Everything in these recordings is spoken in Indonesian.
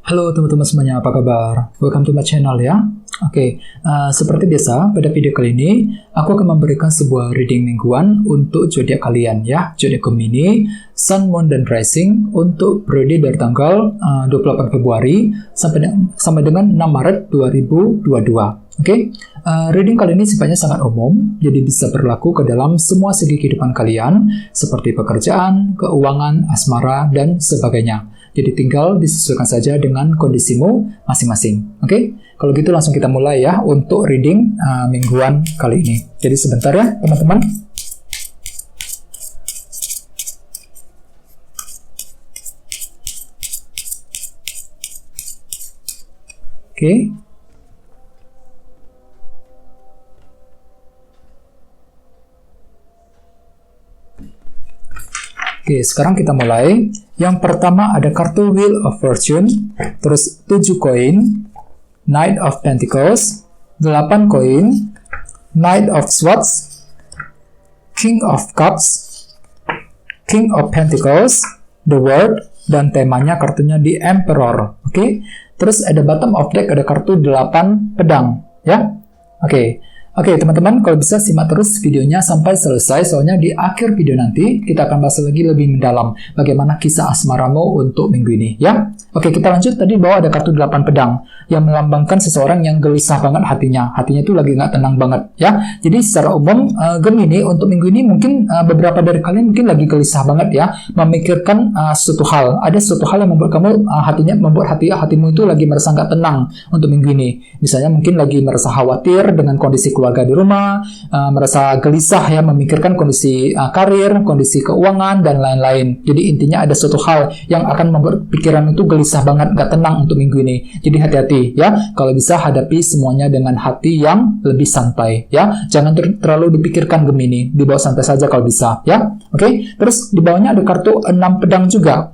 Halo teman-teman semuanya, apa kabar? Welcome to my channel ya. Seperti biasa, pada video kali ini aku akan memberikan sebuah reading mingguan untuk zodiak kalian ya, zodiak Gemini, Sun, Moon, dan Rising untuk periode dari tanggal 28 Februari sampai dengan 6 Maret 2022. Reading kali ini sifatnya sangat umum, jadi bisa berlaku ke dalam semua segi kehidupan kalian, seperti pekerjaan, keuangan, asmara, dan sebagainya. Jadi tinggal disesuaikan saja dengan kondisimu masing-masing. Kalau gitu langsung kita mulai ya untuk reading mingguan kali ini. Jadi sebentar ya teman-teman. Sekarang kita mulai. Yang pertama ada kartu Wheel of Fortune, terus 7 koin, Knight of Pentacles, 8 koin, Knight of Swords, King of Cups, King of Pentacles, The World, dan temanya kartunya di Emperor. Terus ada bottom of deck, ada kartu 8 pedang ya. Oke teman-teman, kalau bisa simak terus videonya sampai selesai, soalnya di akhir video nanti kita akan bahas lagi lebih mendalam bagaimana kisah asmaramu untuk minggu ini ya. Kita lanjut. Tadi bahwa ada kartu 8 pedang yang melambangkan seseorang yang gelisah banget hatinya itu lagi nggak tenang banget ya. Jadi secara umum Gemini untuk minggu ini mungkin beberapa dari kalian mungkin lagi gelisah banget ya, memikirkan suatu hal. Ada suatu hal yang membuat kamu membuat hatimu itu lagi merasa nggak tenang untuk minggu ini. Misalnya mungkin lagi merasa khawatir dengan kondisi keluarga di rumah, merasa gelisah ya, memikirkan kondisi karir, kondisi keuangan, dan lain-lain. Jadi intinya ada suatu hal yang akan membuat pikiran itu gelisah banget, nggak tenang untuk minggu ini. Jadi hati-hati ya, kalau bisa hadapi semuanya dengan hati yang lebih santai ya. Jangan terlalu dipikirkan Gemini, dibawa santai saja kalau bisa ya. Terus di bawahnya ada kartu 6 pedang juga.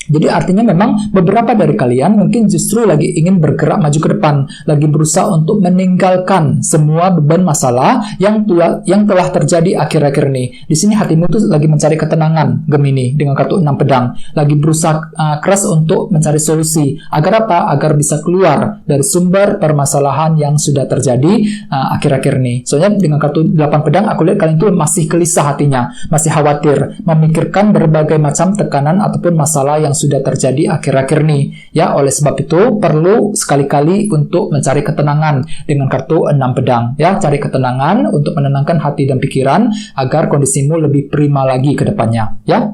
Jadi artinya memang beberapa dari kalian mungkin justru lagi ingin bergerak maju ke depan, lagi berusaha untuk meninggalkan semua beban masalah yang telah terjadi akhir-akhir ini. Di sini hatimu tuh lagi mencari ketenangan, Gemini, dengan kartu 6 pedang. Lagi berusaha keras untuk mencari solusi. Agar apa? Agar bisa keluar dari sumber permasalahan yang sudah terjadi akhir-akhir ini. Soalnya dengan kartu 8 pedang, aku lihat kalian tuh masih gelisah hatinya, masih khawatir, memikirkan berbagai macam tekanan ataupun masalah yang sudah terjadi akhir-akhir ini ya. Oleh sebab itu perlu sekali-kali untuk mencari ketenangan dengan kartu 6 pedang ya. Cari ketenangan untuk menenangkan hati dan pikiran agar kondisimu lebih prima lagi ke depannya ya.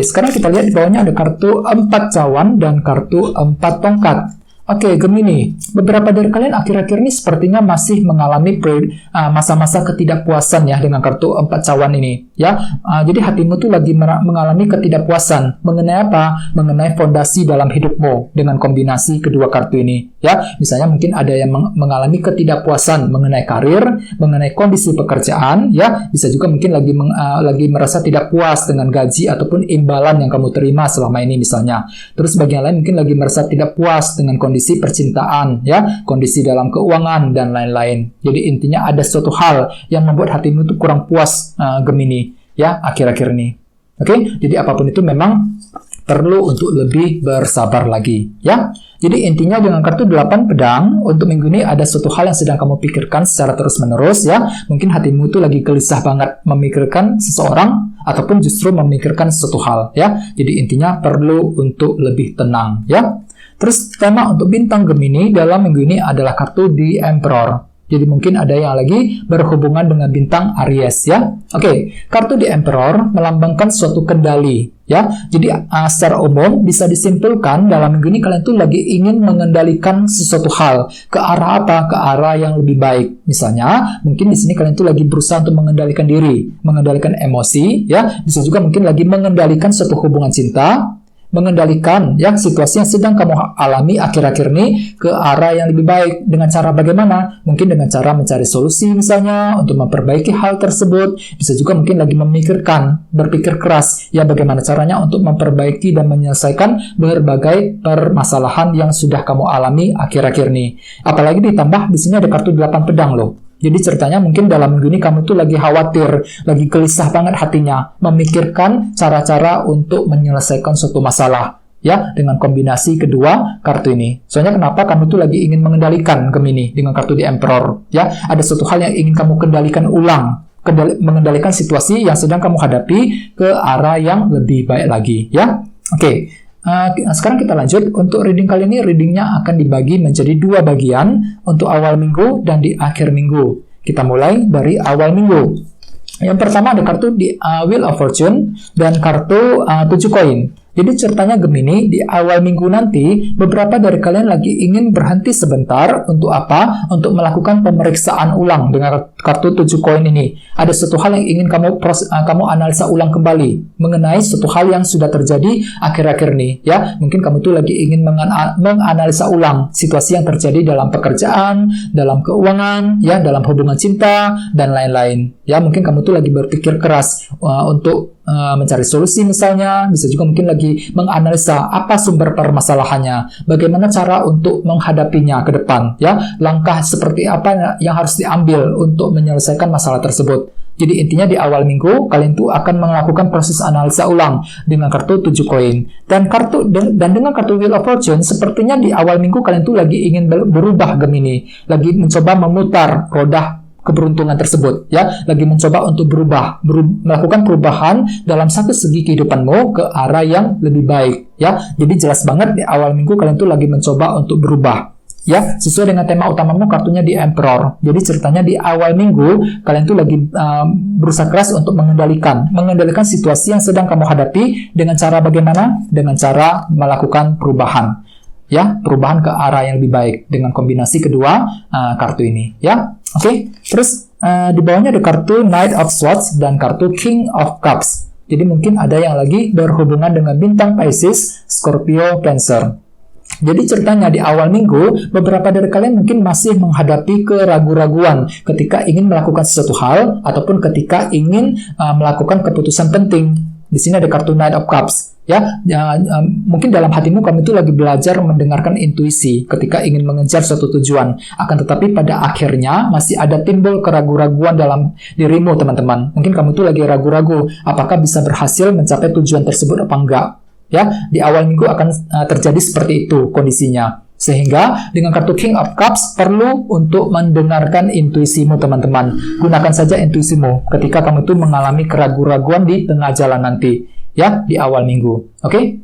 Sekarang kita lihat di bawahnya ada kartu 4 cawan dan kartu 4 tongkat. Gemini, beberapa dari kalian akhir-akhir ini sepertinya masih mengalami masa-masa ketidakpuasan ya dengan kartu 4 cawan ini ya. Jadi hatimu tuh lagi mengalami ketidakpuasan mengenai apa? Mengenai fondasi dalam hidupmu dengan kombinasi kedua kartu ini ya. Misalnya mungkin ada yang mengalami ketidakpuasan mengenai karir, mengenai kondisi pekerjaan ya. Bisa juga mungkin lagi merasa tidak puas dengan gaji ataupun imbalan yang kamu terima selama ini misalnya. Terus bagian lain mungkin lagi merasa tidak puas dengan kondisi percintaan ya, kondisi dalam keuangan dan lain-lain. Jadi intinya ada suatu hal yang membuat hatimu itu kurang puas Gemini ya akhir-akhir ini. Jadi apapun itu memang perlu untuk lebih bersabar lagi ya. Jadi intinya dengan kartu 8 pedang untuk minggu ini ada suatu hal yang sedang kamu pikirkan secara terus-menerus ya. Mungkin hatimu itu lagi gelisah banget memikirkan seseorang ataupun justru memikirkan suatu hal ya. Jadi intinya perlu untuk lebih tenang ya. Terus tema untuk bintang Gemini dalam minggu ini adalah kartu di Emperor. Jadi mungkin ada yang lagi berhubungan dengan bintang Aries ya. Kartu di Emperor melambangkan suatu kendali ya. Jadi secara umum bisa disimpulkan dalam minggu ini kalian tuh lagi ingin mengendalikan sesuatu hal. Ke arah apa? Ke arah yang lebih baik. Misalnya mungkin di sini kalian tuh lagi berusaha untuk mengendalikan diri, mengendalikan emosi ya. Bisa juga mungkin lagi mengendalikan suatu hubungan cinta, mengendalikan ya situasi yang sedang kamu alami akhir-akhir ini ke arah yang lebih baik. Dengan cara bagaimana? Mungkin dengan cara mencari solusi misalnya untuk memperbaiki hal tersebut. Bisa juga mungkin lagi berpikir keras ya bagaimana caranya untuk memperbaiki dan menyelesaikan berbagai permasalahan yang sudah kamu alami akhir-akhir ini. Apalagi ditambah di sini ada kartu 8 pedang loh. Jadi ceritanya mungkin dalam minggu ini kamu tuh lagi khawatir, lagi gelisah banget hatinya, memikirkan cara-cara untuk menyelesaikan suatu masalah. ya, dengan kombinasi kedua kartu ini. Soalnya kenapa kamu tuh lagi ingin mengendalikan Gemini dengan kartu The Emperor, ya. Ada suatu hal yang ingin kamu kendalikan ulang, mengendalikan situasi yang sedang kamu hadapi ke arah yang lebih baik lagi, ya. Oke. Sekarang kita lanjut. Untuk reading kali ini, readingnya akan dibagi menjadi 2 bagian, untuk awal minggu dan di akhir minggu. Kita mulai dari awal minggu. Yang pertama ada kartu di Wheel of Fortune dan kartu 7 koin. Jadi ceritanya Gemini, di awal minggu nanti, beberapa dari kalian lagi ingin berhenti sebentar. Untuk apa? Untuk melakukan pemeriksaan ulang dengan kartu 7 koin ini. Ada suatu hal yang ingin kamu analisa ulang kembali mengenai suatu hal yang sudah terjadi akhir-akhir ini, ya. Mungkin kamu itu lagi ingin menganalisa ulang situasi yang terjadi dalam pekerjaan, dalam keuangan, ya, dalam hubungan cinta, dan lain-lain. Ya, mungkin kamu itu lagi berpikir keras untuk mencari solusi misalnya, bisa juga mungkin lagi menganalisa apa sumber permasalahannya, bagaimana cara untuk menghadapinya ke depan, ya, langkah seperti apa yang harus diambil untuk menyelesaikan masalah tersebut. Jadi intinya di awal minggu kalian tuh akan melakukan proses analisa ulang dengan kartu 7 koin dan dengan kartu Wheel of Fortune. Sepertinya di awal minggu kalian tuh lagi ingin berubah Gemini, lagi mencoba memutar roda keberuntungan tersebut, ya, lagi mencoba untuk melakukan perubahan dalam satu segi kehidupanmu ke arah yang lebih baik, ya. Jadi jelas banget di awal minggu kalian tuh lagi mencoba untuk berubah, ya, sesuai dengan tema utamamu kartunya di Emperor. Jadi ceritanya di awal minggu kalian tuh lagi berusaha keras untuk mengendalikan situasi yang sedang kamu hadapi dengan cara bagaimana? Dengan cara melakukan perubahan, ya, perubahan ke arah yang lebih baik dengan kombinasi kedua kartu ini, ya. Oke. Terus di bawahnya ada kartu Knight of Swords dan kartu King of Cups. Jadi mungkin ada yang lagi berhubungan dengan bintang Pisces, Scorpio, Cancer. Jadi ceritanya di awal minggu, beberapa dari kalian mungkin masih menghadapi keraguan-raguan ketika ingin melakukan sesuatu hal ataupun ketika ingin melakukan keputusan penting. Di sini ada kartu Knight of Cups. Ya, mungkin dalam hatimu kamu itu lagi belajar mendengarkan intuisi ketika ingin mengejar suatu tujuan. Akan tetapi pada akhirnya masih ada timbul keraguan-raguan dalam dirimu, teman-teman. Mungkin kamu itu lagi ragu-ragu apakah bisa berhasil mencapai tujuan tersebut apa enggak. Ya, di awal minggu akan terjadi seperti itu kondisinya. Sehingga dengan kartu King of Cups perlu untuk mendengarkan intuisimu, teman-teman. Gunakan saja intuisimu ketika kamu itu mengalami keraguan-raguan di tengah jalan nanti, ya, di awal minggu. Oke?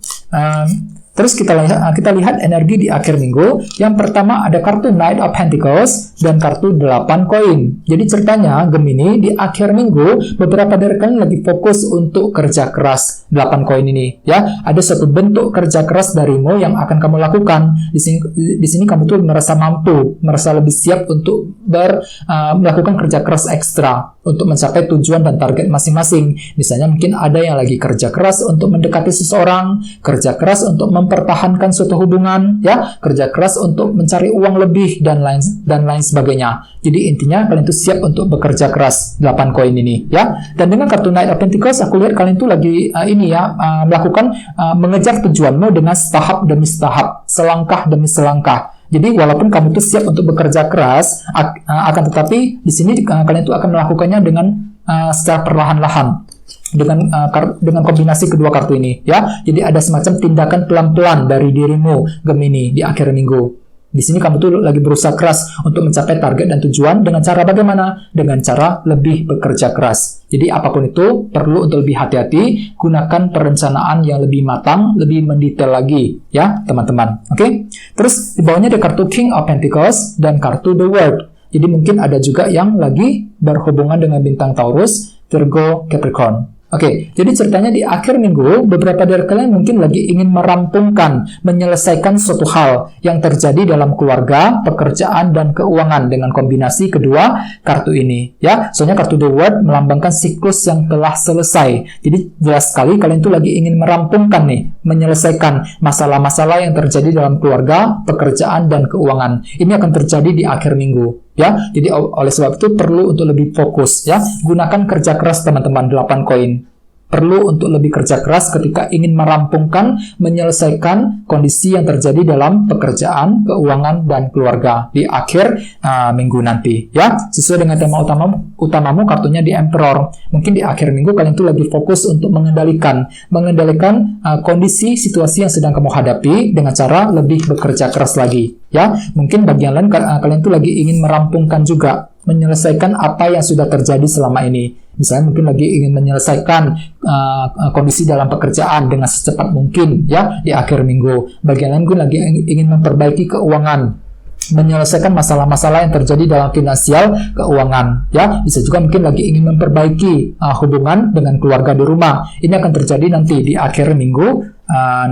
Terus kita lihat energi di akhir minggu. Yang pertama ada kartu Knight of Pentacles dan kartu 8 koin. Jadi ceritanya Gemini di akhir minggu beberapa dari kalian lagi fokus untuk kerja keras 8 koin ini, ya. Ada suatu bentuk kerja keras darimu yang akan kamu lakukan. Di sini kamu tuh merasa mampu, merasa lebih siap untuk melakukan kerja keras ekstra untuk mencapai tujuan dan target masing-masing. Misalnya mungkin ada yang lagi kerja keras untuk mendekati seseorang, kerja keras untuk mempertahankan suatu hubungan, ya, kerja keras untuk mencari uang lebih dan lain sebagainya. Jadi intinya kalian tuh siap untuk bekerja keras 8 koin ini, ya. Dan dengan kartu Knight of Pentacles aku lihat kalian tuh lagi melakukan mengejar tujuanmu dengan tahap demi tahap, selangkah demi selangkah. Jadi walaupun kamu tuh siap untuk bekerja keras, akan tetapi di sini kalian tuh akan melakukannya dengan secara perlahan-lahan dengan kombinasi kedua kartu ini, ya. Jadi ada semacam tindakan pelan-pelan dari dirimu Gemini di akhir minggu. Di sini kamu tuh lagi berusaha keras untuk mencapai target dan tujuan dengan cara bagaimana? Dengan cara lebih bekerja keras. Jadi apapun itu perlu untuk lebih hati-hati, gunakan perencanaan yang lebih matang, lebih mendetail lagi, ya, teman-teman. Oke? Terus di bawahnya ada kartu King of Pentacles dan kartu The World. Jadi mungkin ada juga yang lagi berhubungan dengan bintang Taurus, Virgo, Capricorn. Oke, jadi ceritanya di akhir minggu, beberapa dari kalian mungkin lagi ingin menyelesaikan suatu hal yang terjadi dalam keluarga, pekerjaan, dan keuangan dengan kombinasi kedua kartu ini, ya. Soalnya kartu The World melambangkan siklus yang telah selesai. Jadi jelas sekali kalian tuh lagi ingin menyelesaikan masalah-masalah yang terjadi dalam keluarga, pekerjaan, dan keuangan. Ini akan terjadi di akhir minggu, ya. Jadi oleh sebab itu perlu untuk lebih fokus, ya. Gunakan kerja keras teman-teman 8 koin. perlu untuk lebih kerja keras ketika ingin merampungkan, menyelesaikan kondisi yang terjadi dalam pekerjaan, keuangan, dan keluarga di akhir minggu nanti. Ya, sesuai dengan tema utamamu kartunya di Emperor. Mungkin di akhir minggu kalian tuh lagi fokus untuk mengendalikan kondisi situasi yang sedang kamu hadapi dengan cara lebih bekerja keras lagi. Ya, mungkin bagian lain kalian tuh lagi ingin merampungkan juga, menyelesaikan apa yang sudah terjadi selama ini. Misalnya mungkin lagi ingin menyelesaikan kondisi dalam pekerjaan dengan secepat mungkin ya di akhir minggu. Bagian lain mungkin lagi ingin memperbaiki keuangan, menyelesaikan masalah-masalah yang terjadi dalam finansial keuangan ya. Bisa juga mungkin lagi ingin memperbaiki hubungan dengan keluarga di rumah. Ini akan terjadi nanti di akhir minggu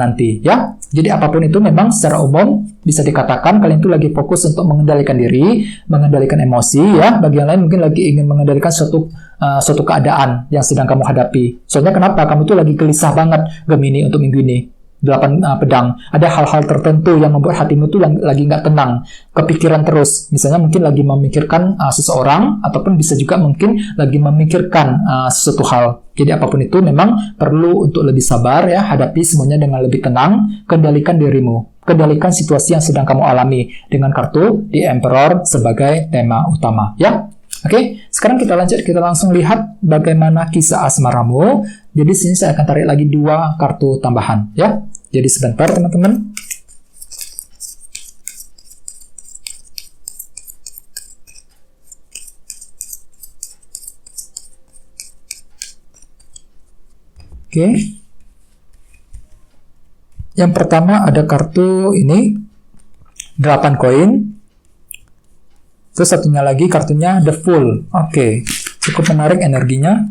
nanti ya. Jadi apapun itu memang secara umum bisa dikatakan kalian itu lagi fokus untuk mengendalikan diri, mengendalikan emosi ya. Bagian lain mungkin lagi ingin mengendalikan suatu keadaan yang sedang kamu hadapi. Soalnya kenapa? Kamu tuh lagi gelisah banget Gemini untuk minggu ini. 8 pedang. Ada hal-hal tertentu yang membuat hatimu tuh lagi nggak tenang, kepikiran terus. Misalnya mungkin lagi memikirkan seseorang, ataupun bisa juga mungkin lagi memikirkan sesuatu hal. Jadi apapun itu memang perlu untuk lebih sabar ya, hadapi semuanya dengan lebih tenang, kendalikan dirimu, kendalikan situasi yang sedang kamu alami dengan kartu di Emperor sebagai tema utama ya. Oke, sekarang kita langsung lihat bagaimana kisah asmaramu. Jadi sini saya akan tarik lagi 2 kartu tambahan ya. Jadi sebentar teman-teman. Oke. Yang pertama ada kartu ini 8 koin. Terus satunya lagi kartunya The Fool. Oke, cukup menarik energinya.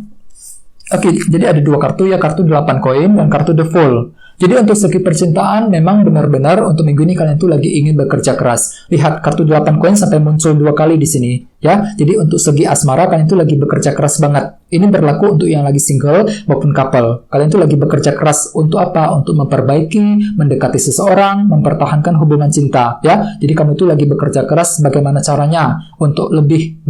Oke, jadi ada 2 kartu ya, kartu 8 koin dan kartu The Fool. Jadi untuk segi percintaan memang benar-benar untuk minggu ini kalian tuh lagi ingin bekerja keras. Lihat kartu 8 koin sampai muncul 2 kali di sini ya. Jadi untuk segi asmara kalian tuh lagi bekerja keras banget. Ini berlaku untuk yang lagi single maupun couple. Kalian tuh lagi bekerja keras untuk apa? Untuk memperbaiki, mendekati seseorang, mempertahankan hubungan cinta ya. Jadi kamu tuh lagi bekerja keras bagaimana caranya untuk lebih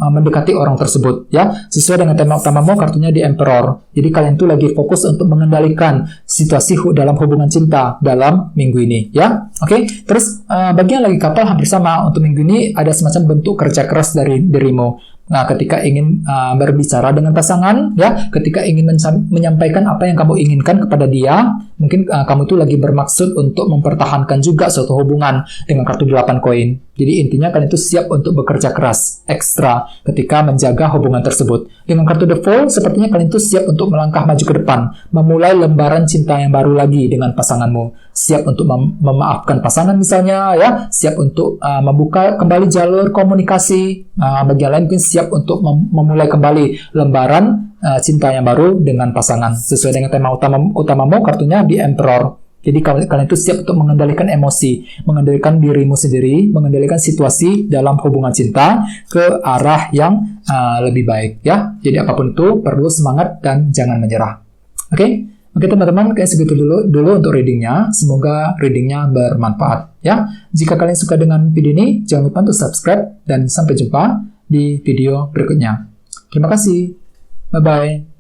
mendekati orang tersebut ya. Sesuai dengan tema utamamu kartunya di Emperor. Jadi kalian tuh lagi fokus untuk mengendalikan situasi dalam hubungan cinta dalam minggu ini ya. Oke, terus bagian lagi couple hampir sama. Untuk minggu ini ada semacam bentuk kerja keras dari dirimu. Nah, ketika ingin berbicara dengan pasangan, ya, ketika ingin menyampaikan apa yang kamu inginkan kepada dia, mungkin kamu tuh lagi bermaksud untuk mempertahankan juga suatu hubungan dengan kartu 8 koin. Jadi intinya kalian itu siap untuk bekerja keras, ekstra, ketika menjaga hubungan tersebut. Dengan kartu The Fool, sepertinya kalian itu siap untuk melangkah maju ke depan, memulai lembaran cinta yang baru lagi dengan pasanganmu. Siap untuk memaafkan pasangan misalnya, ya, siap untuk membuka kembali jalur komunikasi. Bagian lain mungkin siap untuk memulai kembali lembaran cinta yang baru dengan pasangan. Sesuai dengan tema utamamu, kartunya di Emperor. Jadi kalian itu siap untuk mengendalikan emosi, mengendalikan dirimu sendiri, mengendalikan situasi dalam hubungan cinta ke arah yang lebih baik, ya. Jadi apapun itu perlu semangat dan jangan menyerah. Oke, teman-teman, kayak segitu dulu untuk readingnya. Semoga readingnya bermanfaat, ya. Jika kalian suka dengan video ini, jangan lupa untuk subscribe dan sampai jumpa di video berikutnya. Terima kasih. Bye-bye.